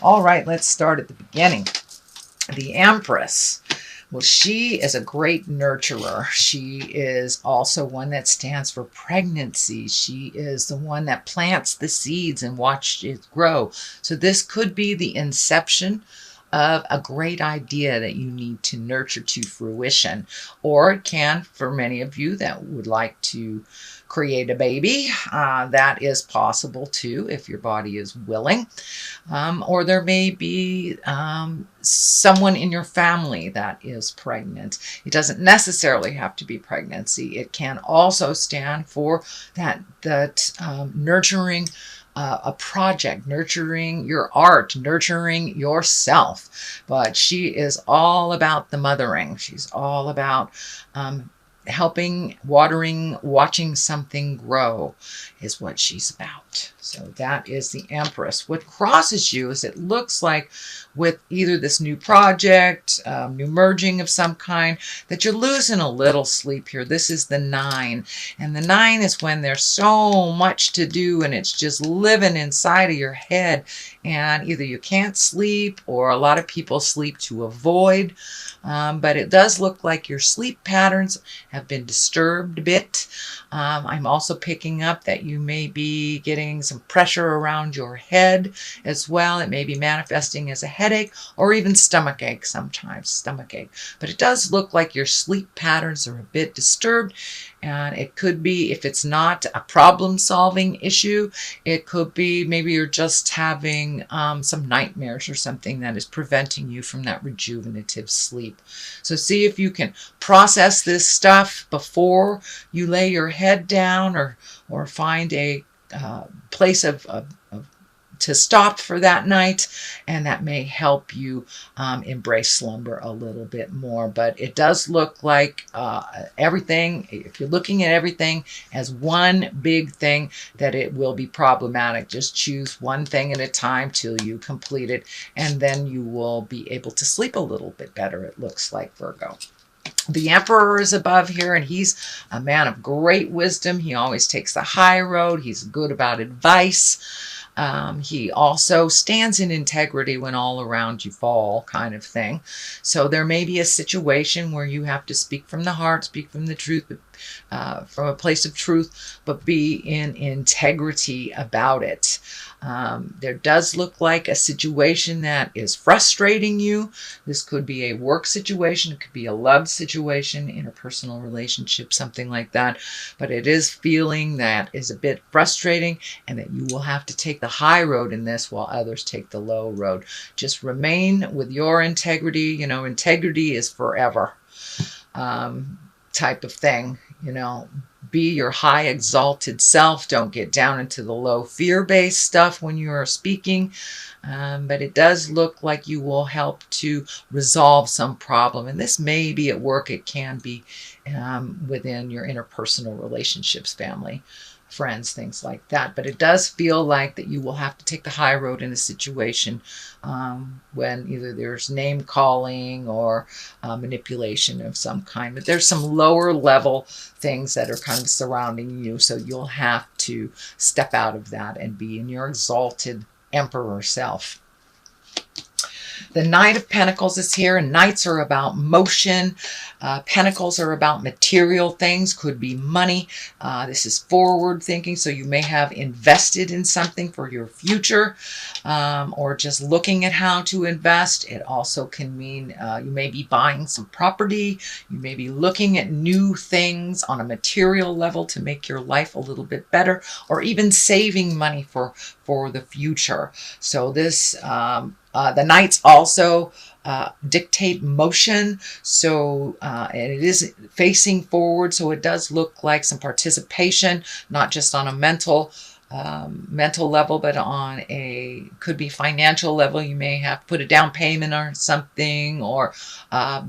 All right, let's start at the beginning. The Empress. Well, she is a great nurturer. She is also one that stands for pregnancy. She is the one that plants the seeds and watches it grow. So this could be the inception of a great idea that you need to nurture to fruition. Or it can, for many of you that would like to create a baby, that is possible too if your body is willing. Or there may be someone in your family that is pregnant. It doesn't necessarily have to be pregnancy. It can also stand for that nurturing a project, nurturing your art, nurturing yourself. But she is all about the mothering. She's all about helping, watering, watching something grow is what she's about. So that is the Empress. What crosses you is it looks like with either this new project, new merging of some kind, that you're losing a little sleep here. This is the 9. And the 9 is when there's so much to do and it's just living inside of your head. And either you can't sleep or a lot of people sleep to avoid. But it does look like your sleep patterns have been disturbed a bit. I'm also picking up that you may be getting some pressure around your head as well. It may be manifesting as a headache or even stomach ache sometimes, stomach ache. But it does look like your sleep patterns are a bit disturbed. And it could be, if it's not a problem-solving issue, it could be maybe you're just having some nightmares or something that is preventing you from that rejuvenative sleep. So see if you can process this stuff before you lay your head down, or find a place to stop for that night, and that may help you embrace slumber a little bit more. But it does look like everything, if you're looking at everything as one big thing, that it will be problematic. Just choose one thing at a time till you complete it, and then you will be able to sleep a little bit better, it looks like, Virgo. The Emperor is above here, and he's a man of great wisdom. He always takes the high road. He's good about advice. He also stands in integrity when all around you fall, kind of thing. So there may be a situation where you have to speak from the heart, speak from the truth, from a place of truth, but be in integrity about it. There does look like a situation that is frustrating you. This could be a work situation. It could be a love situation, interpersonal relationship, something like that. But it is feeling that is a bit frustrating, and that you will have to take the high road in this while others take the low road. Just remain with your integrity. You know, integrity is forever, type of thing. You know, be your high exalted self. Don't get down into the low fear-based stuff when you are speaking. But it does look like you will help to resolve some problem. And this may be at work. It can be within your interpersonal relationships, family, friends, things like that. But it does feel like that you will have to take the high road in a situation when either there's name calling or manipulation of some kind. But there's some lower level things that are kind of surrounding you. So you'll have to step out of that and be in your exalted Emperor self. The Knight of Pentacles is here, and Knights are about motion. Pentacles are about material things, could be money. This is forward thinking, so you may have invested in something for your future, or just looking at how to invest. It also can mean you may be buying some property. You may be looking at new things on a material level to make your life a little bit better, or even saving money for the future. So this the Knights also dictate motion, so and it is facing forward, so it does look like some participation, not just on a mental level, but on a, could be financial level. You may have to put a down payment or something, or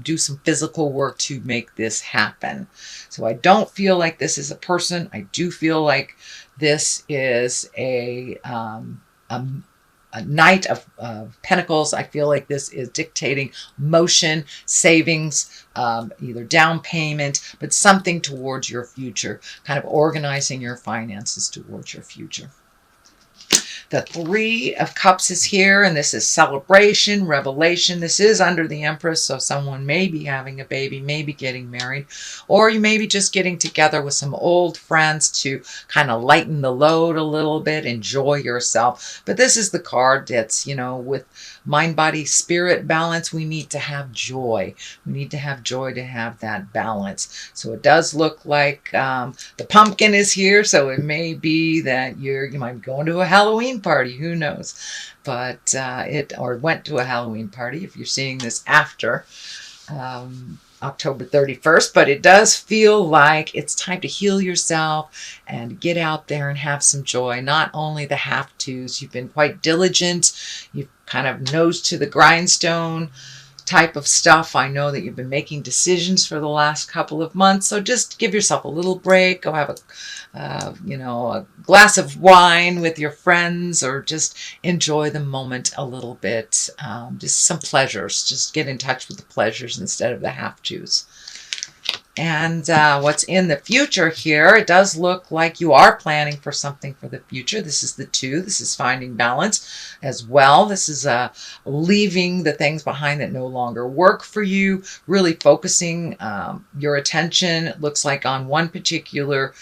do some physical work to make this happen. So I don't feel like this is a person. I do feel like this is a Knight of Pentacles. I feel like this is dictating motion, savings, either down payment, but something towards your future, kind of organizing your finances towards your future. The Three of Cups is here, and this is celebration, revelation. This is under the Empress, so someone may be having a baby, maybe getting married, or you may be just getting together with some old friends to kind of lighten the load a little bit, enjoy yourself. But this is the card that's, you know, with mind, body, spirit balance, we need to have joy. We need to have joy to have that balance. So it does look like the pumpkin is here, so it may be that you might be going to a Halloween party, who knows? But or went to a Halloween party if you're seeing this after October 31st, but it does feel like it's time to heal yourself and get out there and have some joy. Not only the have-tos, you've been quite diligent, you've kind of nose to the grindstone type of stuff. I know that you've been making decisions for the last couple of months, so just give yourself a little break. Go have a glass of wine with your friends, or just enjoy the moment a little bit. Just some pleasures. Just get in touch with the pleasures instead of the have-tos. And what's in the future here, it does look like you are planning for something for the future. This is the 2. This is finding balance as well. This is leaving the things behind that no longer work for you, really focusing your attention, it looks like, on one particular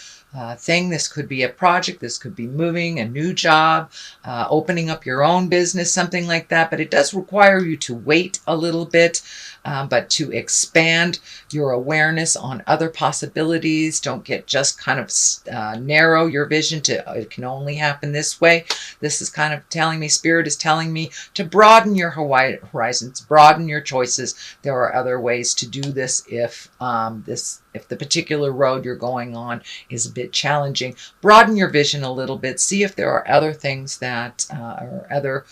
thing. This could be a project, this could be moving, a new job, opening up your own business, something like that. But it does require you to wait a little bit, but to expand your awareness on other possibilities. Don't get just kind of narrow your vision to it can only happen this way. This is kind of telling me, Spirit is telling me to broaden your horizons, broaden your choices. There are other ways to do this if the particular road you're going on is a bit challenging. Broaden your vision a little bit. See if there are other things that or other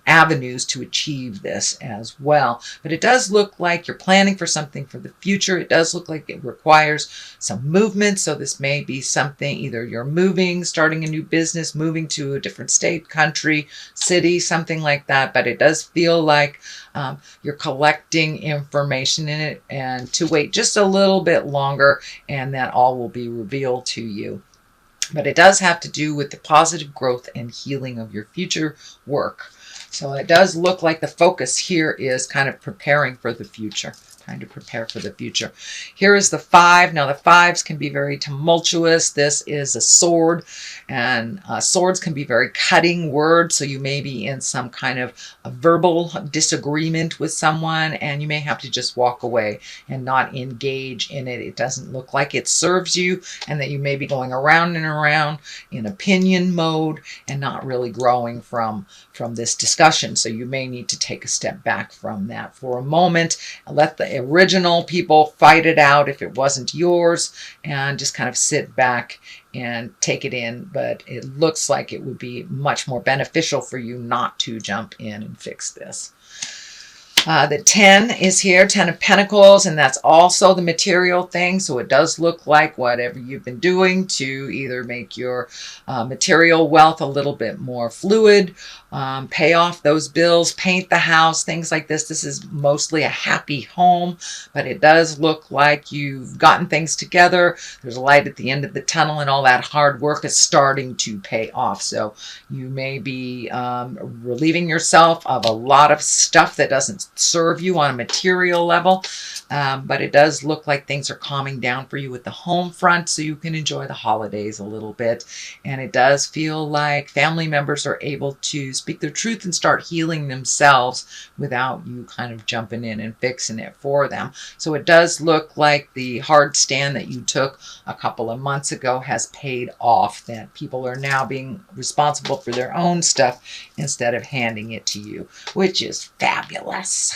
avenues to achieve this as well. But it does look like you're planning for something for the future. It does look like it requires some movement. So this may be something, either you're moving, starting a new business, moving to a different state, country, city, something like that. But it does feel like you're collecting information in it, and to wait just a little bit longer, and that all will be revealed to you. But it does have to do with the positive growth and healing of your future work. So it does look like the focus here is kind of preparing for the future. Trying to prepare for the future. Here is the 5. Now the 5s can be very tumultuous. This is a sword, and swords can be very cutting words. So you may be in some kind of a verbal disagreement with someone, and you may have to just walk away and not engage in it. It doesn't look like it serves you, and that you may be going around and around in opinion mode and not really growing from this discussion. So you may need to take a step back from that for a moment and let the original people fight it out if it wasn't yours, and just kind of sit back and take it in. But it looks like it would be much more beneficial for you not to jump in and fix this. The 10 is here, 10 of Pentacles, and that's also the material thing. So it does look like whatever you've been doing to either make your material wealth a little bit more fluid, pay off those bills, paint the house, things like this. This is mostly a happy home, but it does look like you've gotten things together. There's a light at the end of the tunnel, and all that hard work is starting to pay off. So you may be relieving yourself of a lot of stuff that doesn't serve you on a material level, but it does look like things are calming down for you with the home front, so you can enjoy the holidays a little bit. And it does feel like family members are able to speak their truth and start healing themselves without you kind of jumping in and fixing it for them. So it does look like the hard stand that you took a couple of months ago has paid off, that people are now being responsible for their own stuff instead of handing it to you, which is fabulous.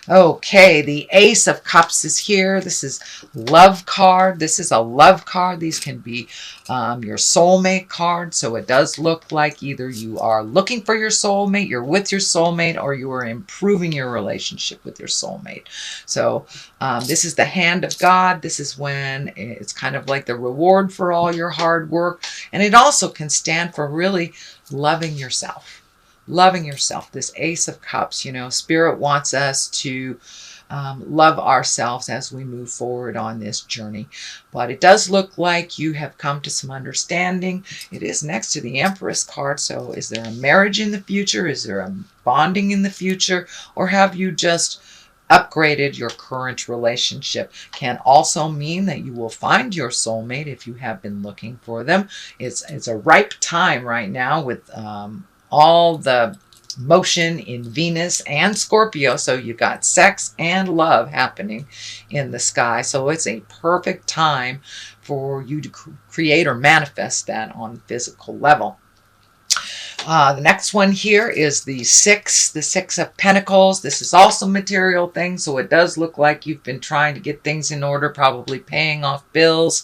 Okay, the Ace of Cups is here. This is love card. This is a love card. These can be your soulmate card. So it does look like either you are looking for your soulmate, you're with your soulmate, or you are improving your relationship with your soulmate. So this is the hand of God. This is when it's kind of like the reward for all your hard work. And it also can stand for really loving yourself. Loving yourself. This Ace of Cups, you know, Spirit wants us to love ourselves as we move forward on this journey. But it does look like you have come to some understanding. It is next to the Empress card. So is there a marriage in the future? Is there a bonding in the future? Or have you just upgraded your current relationship? Can also mean that you will find your soulmate if you have been looking for them. It's a ripe time right now with all the motion in Venus and Scorpio. So you've got sex and love happening in the sky. So it's a perfect time for you to create or manifest that on the physical level. The next one here is the Six of Pentacles. This is also material things, so it does look like you've been trying to get things in order, probably paying off bills,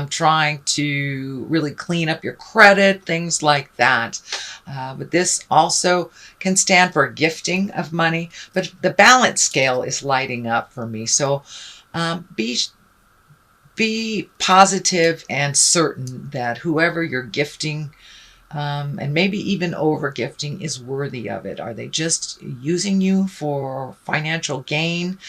trying to really clean up your credit, things like that. But this also can stand for gifting of money, but the balance scale is lighting up for me. So be positive and certain that whoever you're gifting, and maybe even over gifting, is worthy of it. Are they just using you for financial gain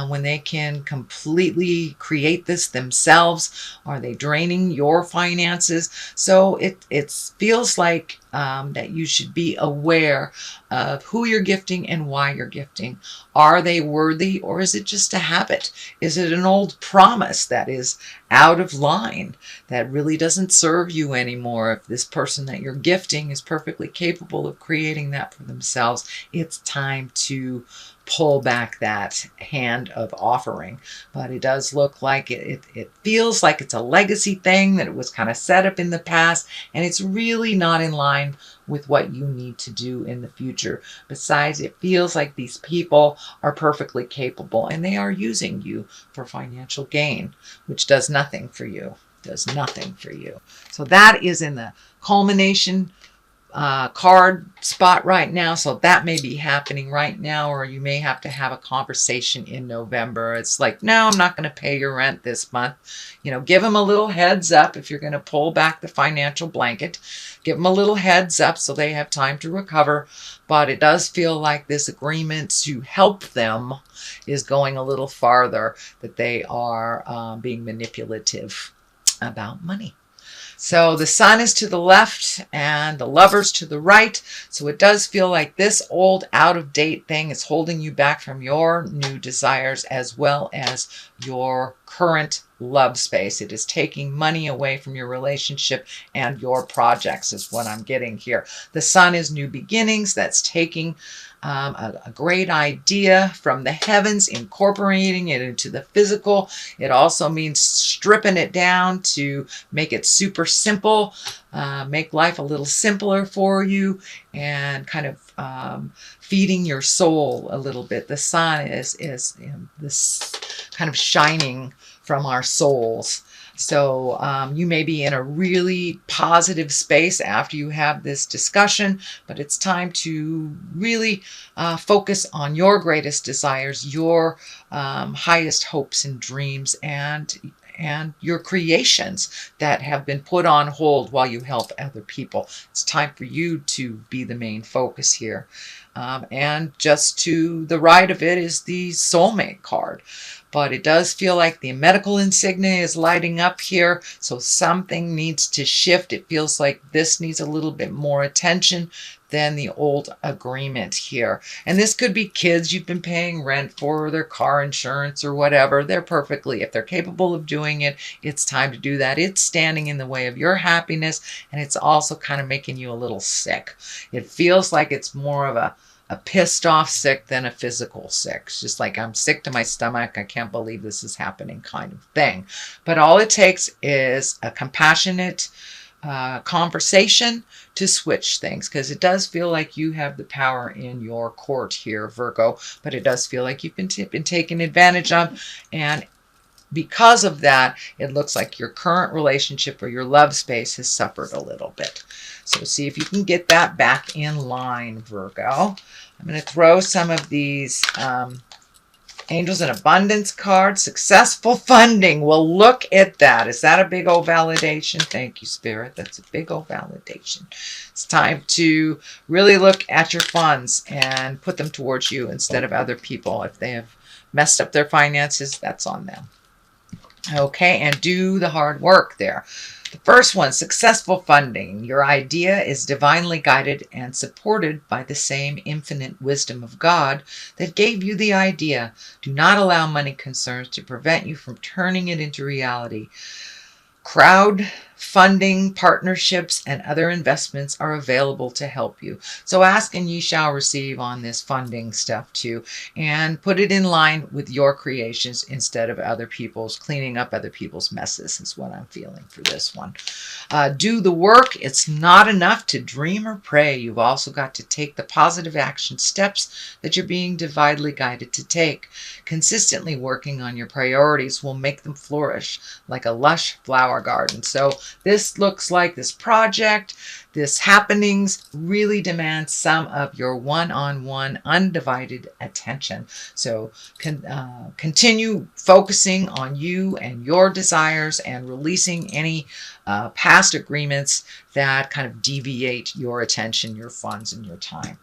when they can completely create this themselves? Are they draining your finances? So it feels like that you should be aware of who you're gifting and why you're gifting. Are they worthy, or is it just a habit? Is it an old promise that is out of line, that really doesn't serve you anymore? If this person that you're gifting is perfectly capable of creating that for themselves, it's time to pull back that hand of offering. But it does look like it feels like it's a legacy thing, that it was kind of set up in the past, and it's really not in line with what you need to do in the future. Besides, it feels like these people are perfectly capable and they are using you for financial gain, which does nothing for you. Does nothing for you. So that is in the culmination card spot right now. So that may be happening right now, or you may have to have a conversation in November. It's like, no, I'm not going to pay your rent this month. You know, give them a little heads up if you're going to pull back the financial blanket. Give them a little heads up so they have time to recover. But it does feel like this agreement to help them is going a little farther, that they are being manipulative about money. So the Sun is to the left and the Lovers to the right. So it does feel like this old out-of-date thing is holding you back from your new desires as well as your current love space. It is taking money away from your relationship and your projects is what I'm getting here. The Sun is new beginnings. That's taking a great idea from the heavens, incorporating it into the physical. It also means stripping it down to make it super simple, make life a little simpler for you, and kind of feeding your soul a little bit. The sun is this kind of shining from our souls. So you may be in a really positive space after you have this discussion, but it's time to really focus on your greatest desires, your highest hopes and dreams, and your creations that have been put on hold while you help other people. It's time for you to be the main focus here. And just to the right of it is the soulmate card. But it does feel like the medical insignia is lighting up here. So something needs to shift. It feels like this needs a little bit more attention than the old agreement here. And this could be kids you've been paying rent for, their car insurance or whatever. They're perfectly, if they're capable of doing it, it's time to do that. It's standing in the way of your happiness, and it's also kind of making you a little sick. It feels like it's more of a pissed off sick than a physical sick. It's just like, I'm sick to my stomach. I can't believe this is happening kind of thing. But all it takes is a compassionate conversation to switch things, because it does feel like you have the power in your court here, Virgo, but it does feel like you've been taken advantage of. And because of that, it looks like your current relationship or your love space has suffered a little bit. So see if you can get that back in line, Virgo. I'm going to throw some of these Angels in Abundance cards. Successful funding. Well, look at that. Is that a big old validation? Thank you, Spirit. That's a big old validation. It's time to really look at your funds and put them towards you instead of other people if they have messed up their finances, that's on them. Okay, and do the hard work there. The first one, successful funding. Your idea is divinely guided and supported by the same infinite wisdom of God that gave you the idea. Do not allow money concerns to prevent you from turning it into reality. Crowd funding, partnerships, and other investments are available to help you. So ask and ye shall receive on this funding stuff too, and put it in line with your creations instead of other people's, cleaning up other people's messes is what I'm feeling for this one. Do the work. It's not enough to dream or pray. You've also got to take the positive action steps that you're being divinely guided to take. Consistently working on your priorities will make them flourish like a lush flower garden. So this looks like this project, this happenings really demands some of your one-on-one undivided attention. So continue focusing on you and your desires and releasing any past agreements that kind of deviate your attention, your funds, and your time.